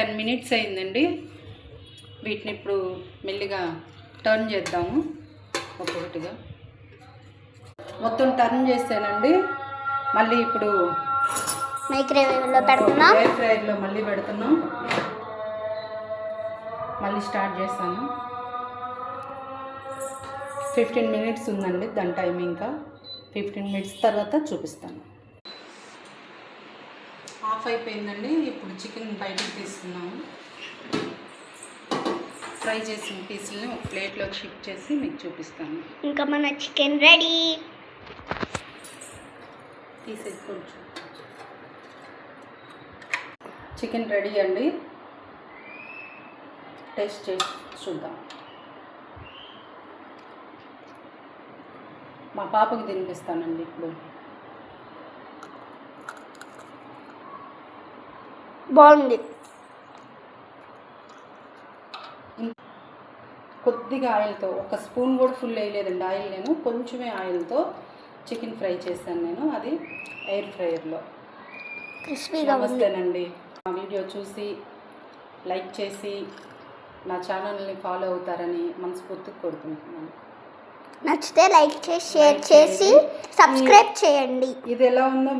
10 minutes అయిందండి. వీటిని ఇప్పుడు మెల్లిగా టర్న్ చేద్దాము. ఒక్కొక్కటిగా మొత్తం టర్న్ చేసానండి. మళ్ళీ ఇప్పుడు మైక్రోవేవ్లో పెడుతున్నాం. ఎయిర్ ఫ్రైయర్లో మళ్ళీ పెడుతున్నాం. మళ్ళీ స్టార్ట్ చేస్తాను. 15 మినిట్స్ ఉందండి దాని టైం. ఇంకా 15 మినిట్స్ తర్వాత చూపిస్తాను. ఆఫ్ అయిపోయిందండి. ఇప్పుడు చికెన్ బయటకు తీస్తున్నాము. ఫ్రై చేసిన పీసులని ఒక ప్లేట్లో షిఫ్ట్ చేసి మీకు చూపిస్తాను. ఇంకా మన చికెన్ రెడీ. తీసేసి కొంచెం చికెన్ రెడీ అండి. టేస్ట్ చేసి చూద్దాం. మా పాపకి తినిపిస్తానండి ఇప్పుడు. బాగుంది. కొద్దిగా ఆయిల్తో, ఒక స్పూన్ కూడా ఫుల్ వేయలేదండి ఆయిల్. నేను కొంచెమే ఆయిల్తో చికెన్ ఫ్రై చేశాను నేను. అది ఎయిర్ ఫ్రైయర్లో. క్రిస్పీగా ఉంది. నమస్తేనండి. మా వీడియో చూసి లైక్ చేసి నా ఛానల్ని ఫాలో అవుతారని మనస్ఫూర్తిగా కోరుకుంటున్నాను. నచ్చితే లైక్ చేసి షేర్ చేసి సబ్స్క్రైబ్ చేయండి. ఇది ఎలా ఉందో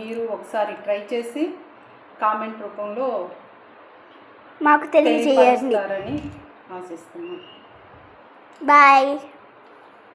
మీరు ఒకసారి ట్రై చేసి కామెంట్ రూపంలో మాకు తెలియజేయండి. ఆశిస్తున్నాను. బాయ్.